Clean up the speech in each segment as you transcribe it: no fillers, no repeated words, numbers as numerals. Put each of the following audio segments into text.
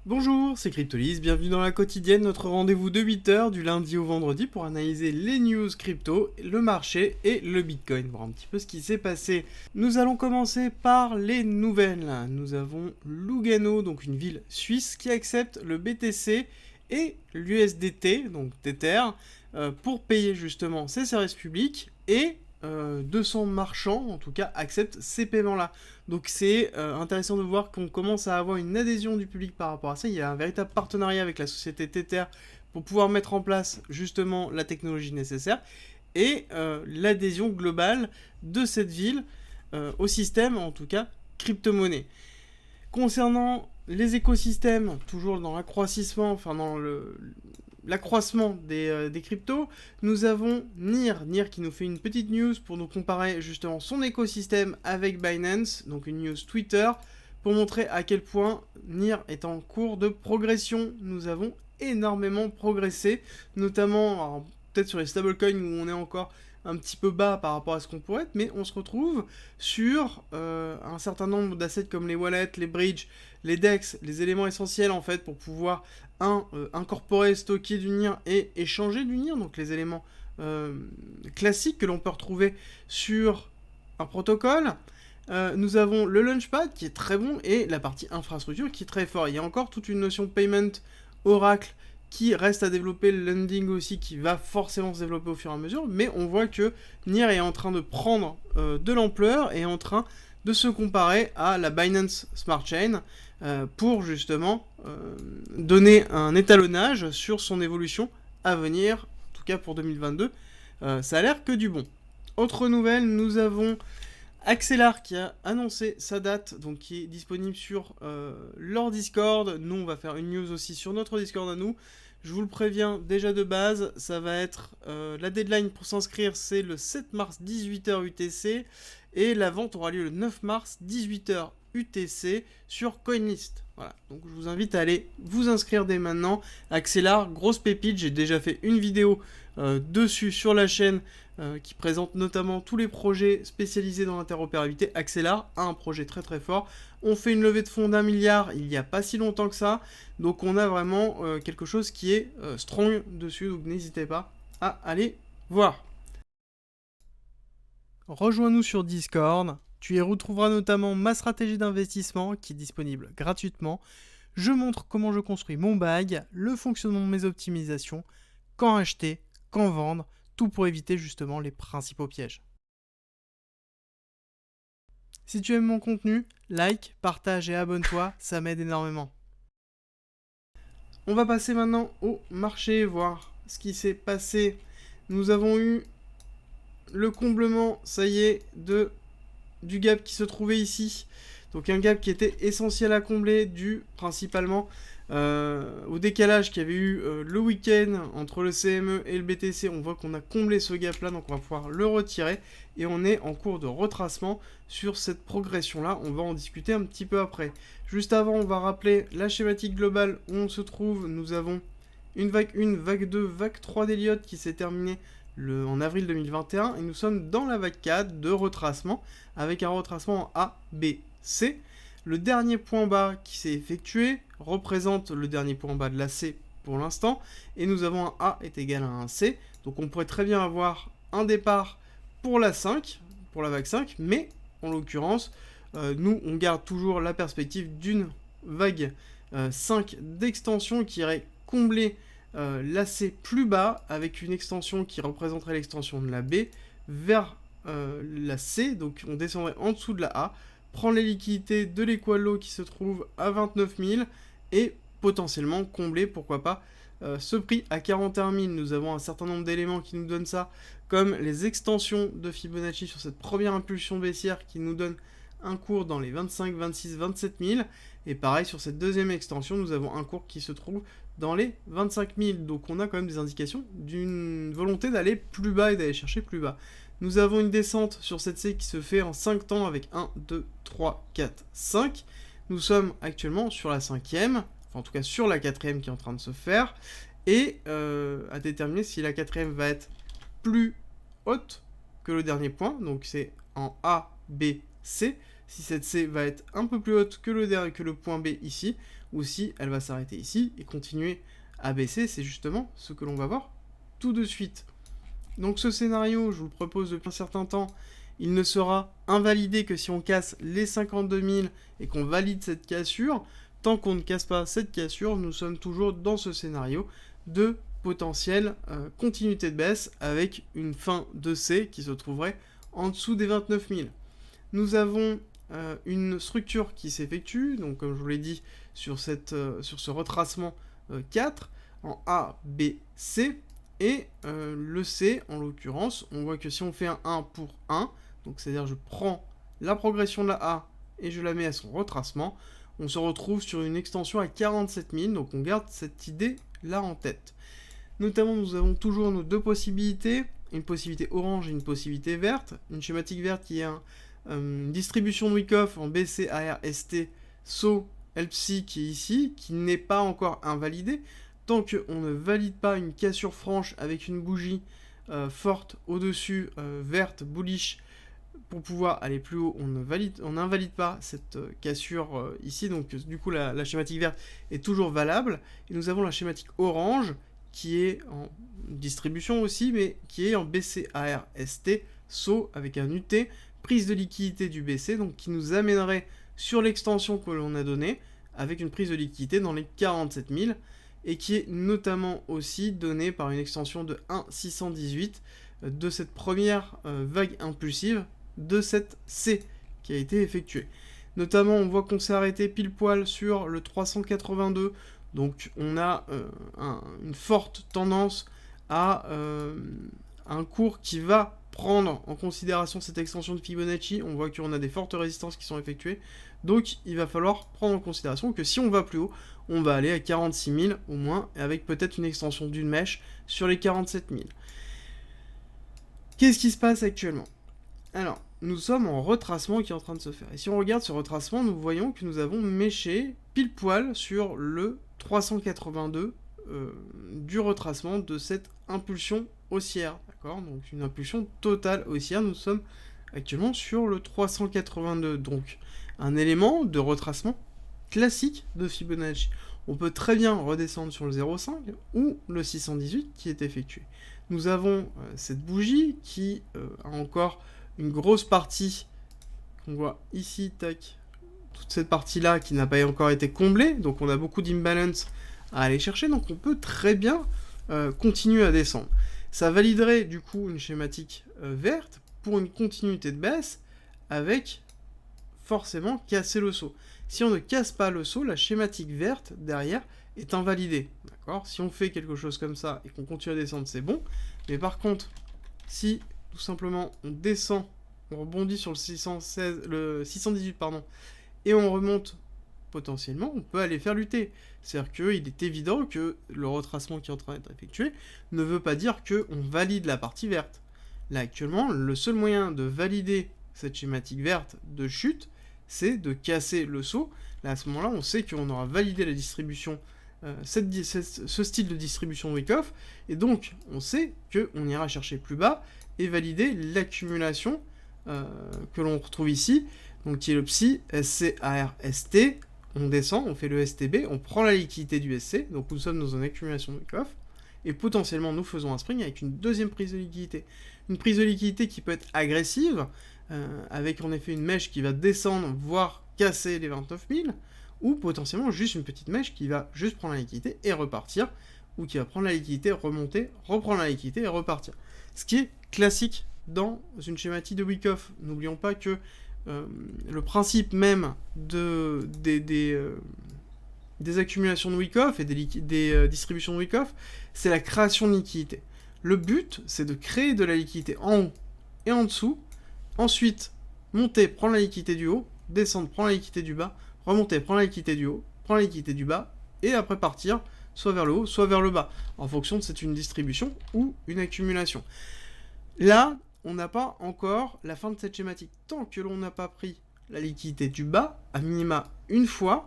Bonjour, c'est Cryptolis, bienvenue dans la quotidienne, notre rendez-vous de 8h du lundi au vendredi pour analyser les news crypto, le marché et le Bitcoin, voir un petit peu ce qui s'est passé. Nous allons commencer par les nouvelles. Nous avons Lugano, donc une ville suisse qui accepte le BTC et l'USDT, donc Tether, pour payer justement ses services publics et 200 marchands, en tout cas, acceptent ces paiements-là. Donc c'est intéressant de voir qu'on commence à avoir une adhésion du public par rapport à ça. Il y a un véritable partenariat avec la société Tether pour pouvoir mettre en place justement la technologie nécessaire et l'adhésion globale de cette ville au système, en tout cas crypto-monnaie. Concernant les écosystèmes, toujours dans l'accroissement, enfin dans l'accroissement des cryptos, nous avons NIR qui nous fait une petite news pour nous comparer justement son écosystème avec Binance, donc une news Twitter, pour montrer à quel point NIR est en cours de progression. Nous avons énormément progressé, notamment peut-être sur les stablecoins où on est encore un petit peu bas par rapport à ce qu'on pourrait être, mais on se retrouve sur un certain nombre d'assets comme les wallets, les bridges, les DEX, les éléments essentiels en fait pour pouvoir incorporer, stocker du NIR et échanger du NIR, donc les éléments classiques que l'on peut retrouver sur un protocole. Nous avons le Launchpad qui est très bon et la partie infrastructure qui est très fort. Il y a encore toute une notion payment, Oracle, qui reste à développer, le lending aussi qui va forcément se développer au fur et à mesure, mais on voit que NIR est en train de prendre de l'ampleur et est en train de se comparer à la Binance Smart Chain pour justement donner un étalonnage sur son évolution à venir, en tout cas pour 2022. Ça a l'air que du bon. Autre nouvelle, nous avons Axelar qui a annoncé sa date, donc qui est disponible sur leur Discord. Nous, on va faire une news aussi sur notre Discord à nous. Je vous le préviens déjà de base, ça va être la deadline pour s'inscrire, c'est le 7 mars 18h UTC et la vente aura lieu le 9 mars 18h UTC sur CoinList. Voilà, donc je vous invite à aller vous inscrire dès maintenant. Axelar, grosse pépite, j'ai déjà fait une vidéo dessus sur la chaîne qui présente notamment tous les projets spécialisés dans l'interopérabilité. Axelar a un projet très très fort. On fait une levée de fonds d'1 milliard il n'y a pas si longtemps que ça. Donc on a vraiment quelque chose qui est strong dessus. Donc n'hésitez pas à aller voir. Rejoins-nous sur Discord. Tu y retrouveras notamment ma stratégie d'investissement qui est disponible gratuitement. Je montre comment je construis mon bag, le fonctionnement de mes optimisations, quand acheter, quand vendre, tout pour éviter justement les principaux pièges. Si tu aimes mon contenu, like, partage et abonne-toi, ça m'aide énormément. On va passer maintenant au marché, voir ce qui s'est passé. Nous avons eu le comblement, ça y est, du gap qui se trouvait ici. Donc un gap qui était essentiel à combler, dû principalement au décalage qu'il y avait eu le week-end entre le CME et le BTC. On voit qu'on a comblé ce gap là, donc on va pouvoir le retirer et on est en cours de retracement sur cette progression là. On va en discuter un petit peu après. Juste avant, on va rappeler la schématique globale où on se trouve. Nous avons une vague 1, vague 2, vague 3 d'Elliott qui s'est terminée en avril 2021 et nous sommes dans la vague 4 de retracement avec un retracement en A, B, C. Le dernier point bas qui s'est effectué représente le dernier point bas de la C pour l'instant et nous avons un A est égal à un C. Donc on pourrait très bien avoir un départ pour la 5, pour la vague 5, mais en l'occurrence, nous on garde toujours la perspective d'une vague 5 d'extension qui irait combler la C plus bas avec une extension qui représenterait l'extension de la B vers la C, donc on descendrait en dessous de la A, prendre les liquidités de l'Equalo qui se trouve à 29 000 et potentiellement combler, pourquoi pas, ce prix à 41 000. Nous avons un certain nombre d'éléments qui nous donnent ça, comme les extensions de Fibonacci sur cette première impulsion baissière qui nous donne un cours dans les 25, 26, 27 000. Et pareil, sur cette deuxième extension, nous avons un cours qui se trouve dans les 25 000. Donc on a quand même des indications d'une volonté d'aller plus bas et d'aller chercher plus bas. Nous avons une descente sur cette C qui se fait en 5 temps avec 1, 2, 3, 4, 5. Nous sommes actuellement sur la 5e, enfin en tout cas sur la 4e qui est en train de se faire, et à déterminer si la 4e va être plus haute que le dernier point, donc c'est en A, B, C. Si cette C va être un peu plus haute que le point B ici, ou si elle va s'arrêter ici et continuer à baisser. C'est justement ce que l'on va voir tout de suite. Donc ce scénario, je vous le propose depuis un certain temps, il ne sera invalidé que si on casse les 52 000 et qu'on valide cette cassure. Tant qu'on ne casse pas cette cassure, nous sommes toujours dans ce scénario de potentielle continuité de baisse avec une fin de C qui se trouverait en dessous des 29 000. Nous avons une structure qui s'effectue, donc comme je vous l'ai dit, sur ce retracement 4 en A, B, C. Et le C, en l'occurrence, on voit que si on fait un 1 pour 1, donc c'est-à-dire je prends la progression de la A et je la mets à son retracement, on se retrouve sur une extension à 47 000, donc on garde cette idée-là en tête. Notamment, nous avons toujours nos deux possibilités, une possibilité orange et une possibilité verte. Une schématique verte qui est une distribution de Wyckoff en BC, AR, ST, SO, LPSI qui est ici, qui n'est pas encore invalidée. Tant qu'on ne valide pas une cassure franche avec une bougie forte au-dessus, verte, bullish, pour pouvoir aller plus haut, on n'invalide pas cette cassure ici. Donc du coup, la schématique verte est toujours valable. Et nous avons la schématique orange, qui est en distribution aussi, mais qui est en BC, AR, ST, SO, avec un UT, prise de liquidité du BC, donc qui nous amènerait sur l'extension que l'on a donnée, avec une prise de liquidité dans les 47 000, et qui est notamment aussi donnée par une extension de 1,618 de cette première vague impulsive de cette C qui a été effectuée. Notamment, on voit qu'on s'est arrêté pile poil sur le 382, donc on a une forte tendance à un cours qui va prendre en considération cette extension de Fibonacci. On voit qu'on a des fortes résistances qui sont effectuées, donc il va falloir prendre en considération que si on va plus haut, on va aller à 46 000 au moins, avec peut-être une extension d'une mèche sur les 47 000. Qu'est-ce qui se passe actuellement? Alors, nous sommes en retracement qui est en train de se faire. Et si on regarde ce retracement, nous voyons que nous avons méché pile poil sur le 382 du retracement de cette impulsion haussière. D'accord? Donc une impulsion totale haussière. Nous sommes actuellement sur le 382. Donc un élément de retracement classique de Fibonacci. On peut très bien redescendre sur le 0,5 ou le 618 qui est effectué. Nous avons cette bougie qui a encore une grosse partie qu'on voit ici, tac, toute cette partie-là qui n'a pas encore été comblée, donc on a beaucoup d'imbalance à aller chercher, donc on peut très bien continuer à descendre. Ça validerait du coup une schématique verte pour une continuité de baisse avec forcément casser le saut. Si on ne casse pas le saut, la schématique verte derrière est invalidée. D'accord ? Si on fait quelque chose comme ça et qu'on continue à descendre, c'est bon. Mais par contre, si tout simplement on descend, on rebondit sur le 618 pardon, et on remonte potentiellement, on peut aller faire lutter. C'est-à-dire qu'il est évident que le retracement qui est en train d'être effectué ne veut pas dire qu'on valide la partie verte. Là actuellement, le seul moyen de valider cette schématique verte de chute, c'est de casser le saut. Là, à ce moment-là, on sait qu'on aura validé la distribution, ce style de distribution Wyckoff, et donc on sait qu'on ira chercher plus bas et valider l'accumulation que l'on retrouve ici, donc qui est le PSI, SC, AR, ST. On descend, on fait le STB, on prend la liquidité du SC, donc nous sommes dans une accumulation de Wyckoff, et potentiellement nous faisons un spring avec une deuxième prise de liquidité. Une prise de liquidité qui peut être agressive, avec en effet une mèche qui va descendre, voire casser les 29 000, ou potentiellement juste une petite mèche qui va juste prendre la liquidité et repartir, ou qui va prendre la liquidité, remonter, reprendre la liquidité et repartir. Ce qui est classique dans une schématique de Wyckoff. N'oublions pas que le principe même des accumulations de Wyckoff et des distributions de Wyckoff, c'est la création de liquidité. Le but, c'est de créer de la liquidité en haut et en dessous, ensuite monter, prendre la liquidité du haut, descendre, prendre la liquidité du bas, remonter, prendre la liquidité du haut, prendre la liquidité du bas, et après partir soit vers le haut, soit vers le bas, en fonction de si c'est une distribution ou une accumulation. Là, on n'a pas encore la fin de cette schématique. Tant que l'on n'a pas pris la liquidité du bas, à minima une fois,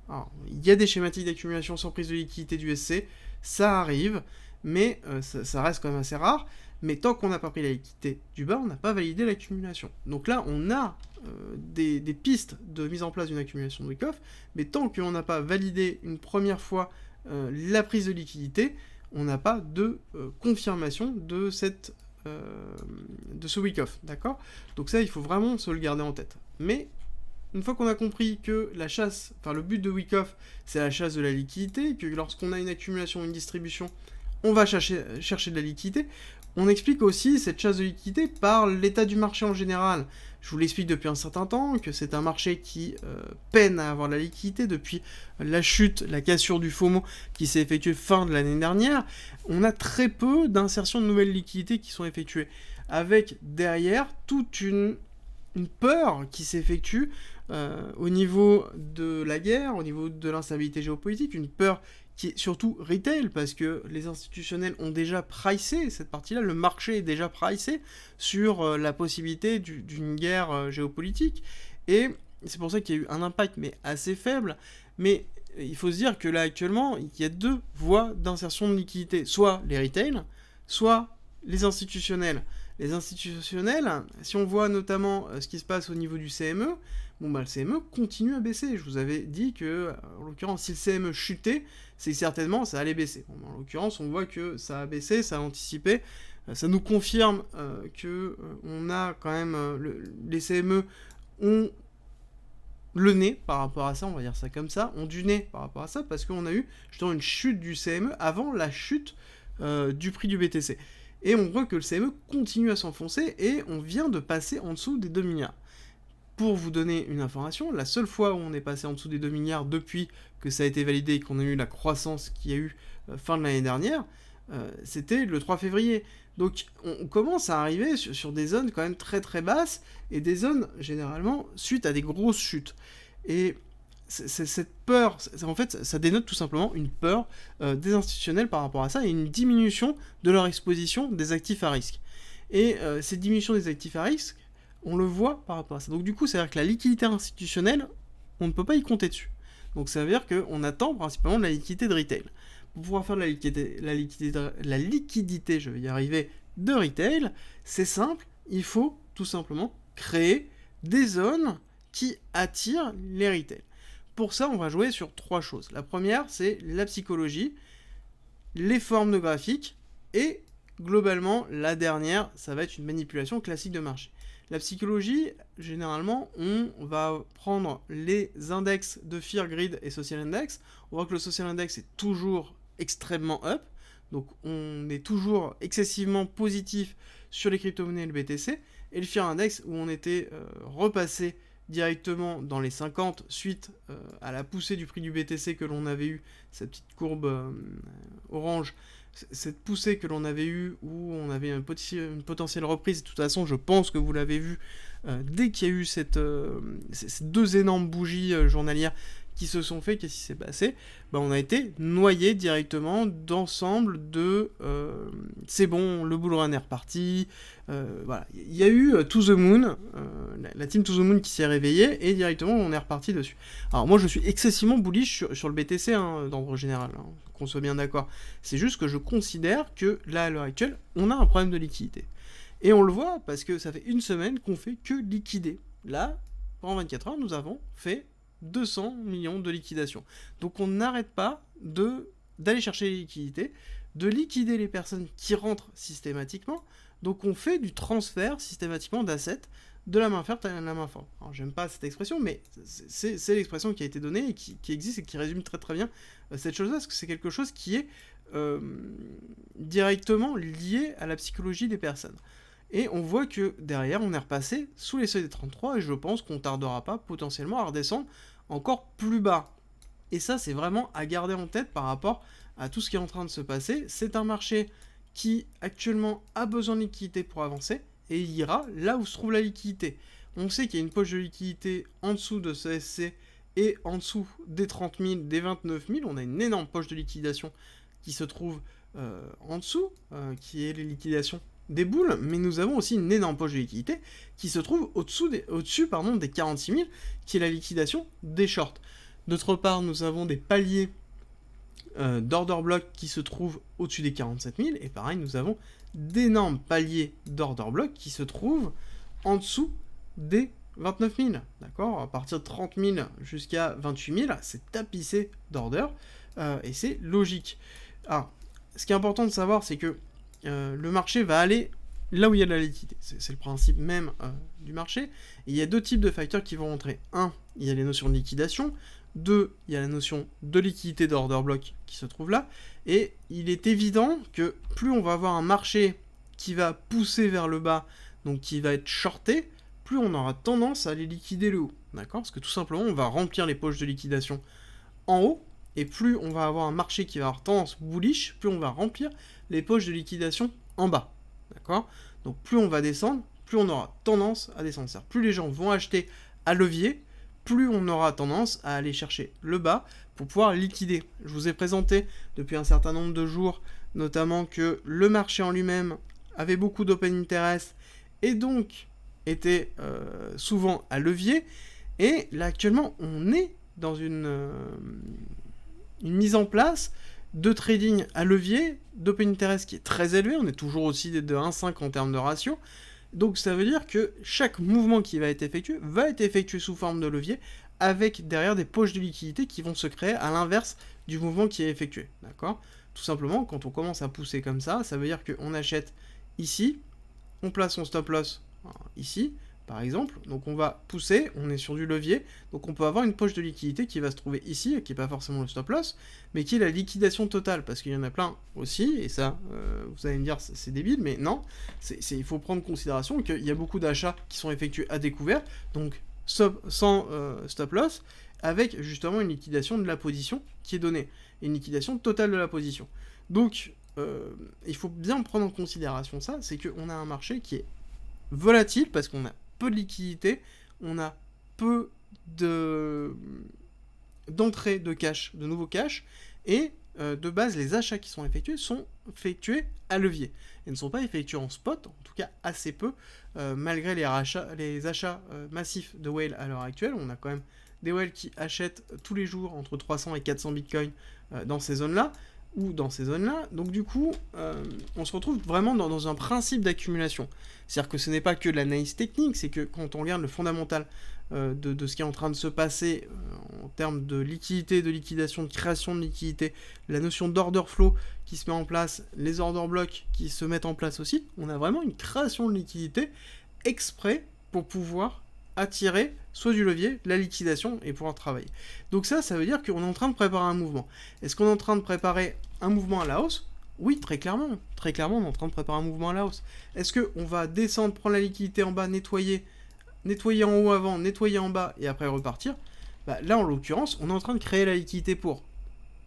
alors, il y a des schématiques d'accumulation sans prise de liquidité du SC, ça arrive, mais ça reste quand même assez rare. Mais tant qu'on n'a pas pris la liquidité du bas, on n'a pas validé l'accumulation. Donc là, on a des pistes de mise en place d'une accumulation de week-off, mais tant qu'on n'a pas validé une première fois la prise de liquidité, on n'a pas de confirmation de ce week-off, d'accord? Donc ça, il faut vraiment se le garder en tête. Mais une fois qu'on a compris que la chasse, enfin le but de week-off, c'est la chasse de la liquidité, que lorsqu'on a une accumulation, une distribution, on va chercher de la liquidité, on explique aussi cette chasse de liquidité par l'état du marché en général. Je vous l'explique depuis un certain temps, que c'est un marché qui peine à avoir la liquidité depuis la chute, la cassure du FOMO qui s'est effectuée fin de l'année dernière. On a très peu d'insertions de nouvelles liquidités qui sont effectuées, avec derrière toute une peur qui s'effectue au niveau de la guerre, au niveau de l'instabilité géopolitique, une peur qui est surtout retail, parce que les institutionnels ont déjà pricé cette partie-là, le marché est déjà pricé sur la possibilité d'une guerre géopolitique, et c'est pour ça qu'il y a eu un impact, mais assez faible, mais il faut se dire que là, actuellement, il y a deux voies d'insertion de liquidité, soit les retail, soit les institutionnels. Les institutionnels, si on voit notamment ce qui se passe au niveau du CME, bon bah le CME continue à baisser. Je vous avais dit que, en l'occurrence, si le CME chutait, c'est certainement ça allait baisser. Bon, en l'occurrence, on voit que ça a baissé, ça a anticipé. Ça nous confirme que on a quand même les CME ont le nez par rapport à ça, on va dire ça comme ça, ont du nez par rapport à ça, parce qu'on a eu justement une chute du CME avant la chute du prix du BTC. Et on voit que le CME continue à s'enfoncer et on vient de passer en dessous des 2 milliards. Pour vous donner une information, la seule fois où on est passé en dessous des 2 milliards depuis que ça a été validé et qu'on a eu la croissance qu'il y a eu fin de l'année dernière, c'était le 3 février. Donc on commence à arriver sur des zones quand même très très basses et des zones généralement suite à des grosses chutes. Et cette peur, en fait, ça dénote tout simplement une peur des institutionnels par rapport à ça et une diminution de leur exposition des actifs à risque. Et cette diminution des actifs à risque, on le voit par rapport à ça. Donc du coup, c'est-à-dire que la liquidité institutionnelle, on ne peut pas y compter dessus. Donc ça veut dire qu'on attend principalement de la liquidité de retail. Pour pouvoir faire de la liquidité, je vais y arriver, de retail, c'est simple, il faut tout simplement créer des zones qui attirent les retail. Pour ça, on va jouer sur 3 choses. La première, c'est la psychologie, les formes de graphiques, et globalement, la dernière, ça va être une manipulation classique de marché. La psychologie, généralement, on va prendre les index de Fear, Greed et Social Index. On voit que le Social Index est toujours extrêmement up, donc on est toujours excessivement positif sur les crypto-monnaies et le BTC, et le Fear Index, où on était repassé directement dans les 50 suite à la poussée du prix du BTC que l'on avait eu, cette petite courbe orange, cette poussée que l'on avait eue où on avait une potentielle reprise. De toute façon, je pense que vous l'avez vu dès qu'il y a eu ces 2 énormes bougies journalières qui se sont fait, qu'est-ce qui s'est passé? On a été noyé directement d'ensemble de c'est bon, le bull run est reparti, voilà. Il y a eu To The Moon, la team To The Moon qui s'est réveillée, et directement on est reparti dessus. Alors moi je suis excessivement bullish sur le BTC, d'ordre général, qu'on soit bien d'accord. C'est juste que je considère que là, à l'heure actuelle, on a un problème de liquidité. Et on le voit parce que ça fait une semaine qu'on fait que liquider. Là, pendant 24 heures, nous avons fait 200 millions de liquidations. Donc on n'arrête pas d'aller chercher les liquidités, de liquider les personnes qui rentrent systématiquement. Donc on fait du transfert systématiquement d'assets de la main forte à la main forte. Alors j'aime pas cette expression, mais c'est l'expression qui a été donnée et qui existe et qui résume très très bien cette chose-là, parce que c'est quelque chose qui est directement lié à la psychologie des personnes. Et on voit que derrière, on est repassé sous les seuils des 33, et je pense qu'on tardera pas potentiellement à redescendre encore plus bas. Et ça, c'est vraiment à garder en tête par rapport à tout ce qui est en train de se passer. C'est un marché qui, actuellement, a besoin de liquidité pour avancer, et il ira là où se trouve la liquidité. On sait qu'il y a une poche de liquidité en dessous de ce SC, et en dessous des 30 000, des 29 000, on a une énorme poche de liquidation qui se trouve en dessous, qui est les liquidations des boules, mais nous avons aussi une énorme poche de liquidité qui se trouve au-dessus des 46 000, qui est la liquidation des shorts. D'autre part, nous avons des paliers d'order block qui se trouvent au-dessus des 47 000, et pareil, nous avons d'énormes paliers d'order block qui se trouvent en dessous des 29 000, d'accord? À partir de 30 000 jusqu'à 28 000, c'est tapissé d'orders, et c'est logique. Alors, ce qui est important de savoir, c'est que le marché va aller là où il y a de la liquidité. C'est le principe même du marché. Et il y a deux types de facteurs qui vont rentrer. Un, il y a les notions de liquidation. Deux, il y a la notion de liquidité d'order block qui se trouve là. Et il est évident que plus on va avoir un marché qui va pousser vers le bas, donc qui va être shorté, plus on aura tendance à aller liquider le haut. D'accord? Parce que tout simplement, on va remplir les poches de liquidation en haut, et plus on va avoir un marché qui va avoir tendance bullish, plus on va remplir les poches de liquidation en bas. D'accord? Donc plus on va descendre, plus on aura tendance à descendre. C'est-à-dire plus les gens vont acheter à levier, plus on aura tendance à aller chercher le bas pour pouvoir liquider. Je vous ai présenté depuis un certain nombre de jours, notamment que le marché en lui-même avait beaucoup d'open interest et donc était souvent à levier. Et là actuellement, on est dans une mise en place de trading à levier, d'open interest qui est très élevé, on est toujours aussi de 1,5 en termes de ratio, donc ça veut dire que chaque mouvement qui va être effectué sous forme de levier, avec derrière des poches de liquidité qui vont se créer à l'inverse du mouvement qui est effectué, d'accord? Tout simplement, quand on commence à pousser comme ça veut dire qu'on achète ici, on place son stop loss ici, par exemple, donc on va pousser, on est sur du levier, donc on peut avoir une poche de liquidité qui va se trouver ici, qui n'est pas forcément le stop loss, mais qui est la liquidation totale, parce qu'il y en a plein aussi, et ça, vous allez me dire c'est débile, mais non, il faut prendre en considération qu'il y a beaucoup d'achats qui sont effectués à découvert, donc sans stop loss, avec justement une liquidation de la position qui est donnée, une liquidation totale de la position. Donc, il faut bien prendre en considération ça, c'est qu'on a un marché qui est volatile parce qu'on a peu de liquidité, on a peu d'entrée de cash, de nouveaux cash, et de base, les achats qui sont effectués à levier. Et ne sont pas effectués en spot, en tout cas assez peu, malgré les achats massifs de whale à l'heure actuelle. On a quand même des whales qui achètent tous les jours entre 300 et 400 bitcoins dans ces zones-là, ou dans ces zones-là. Donc du coup, on se retrouve vraiment dans un principe d'accumulation. C'est-à-dire que ce n'est pas que de l'analyse technique, c'est que quand on regarde le fondamental de ce qui est en train de se passer en termes de liquidité, de liquidation, de création de liquidité, la notion d'order flow qui se met en place, les order blocks qui se mettent en place aussi, on a vraiment une création de liquidité exprès pour pouvoir attirer soit du levier, la liquidation et pouvoir travailler. Donc ça veut dire qu'on est en train de préparer un mouvement. Est-ce qu'on est en train de préparer un mouvement à la hausse? Oui, très clairement. Très clairement, on est en train de préparer un mouvement à la hausse. Est-ce qu'on va descendre, prendre la liquidité en bas, nettoyer en haut avant, nettoyer en bas et après repartir? Là, en l'occurrence, on est en train de créer la liquidité pour.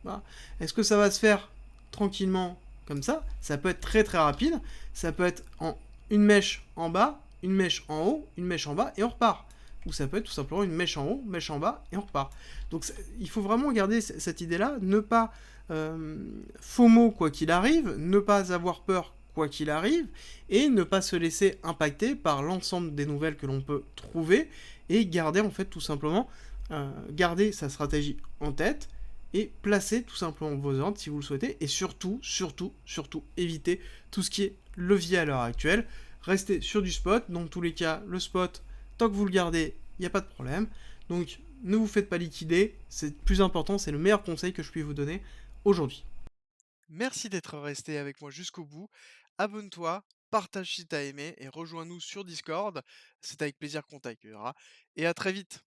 Voilà. Est-ce que ça va se faire tranquillement comme ça? Ça peut être très très rapide. Ça peut être en une mèche en bas, une mèche en haut, une mèche en bas et on repart. Ou ça peut être tout simplement une mèche en haut, mèche en bas et on repart. Donc il faut vraiment garder cette idée-là, ne pas FOMO quoi qu'il arrive, ne pas avoir peur quoi qu'il arrive, et ne pas se laisser impacter par l'ensemble des nouvelles que l'on peut trouver, et garder en fait tout simplement, garder sa stratégie en tête, et placer tout simplement vos ordres si vous le souhaitez, et surtout, éviter tout ce qui est levier à l'heure actuelle, restez sur du spot, dans tous les cas, le spot, tant que vous le gardez, il n'y a pas de problème, donc ne vous faites pas liquider, c'est le plus important, c'est le meilleur conseil que je puis vous donner aujourd'hui. Merci d'être resté avec moi jusqu'au bout. Abonne-toi, partage si t'as aimé et rejoins-nous sur Discord. C'est avec plaisir qu'on t'accueillera. Et à très vite.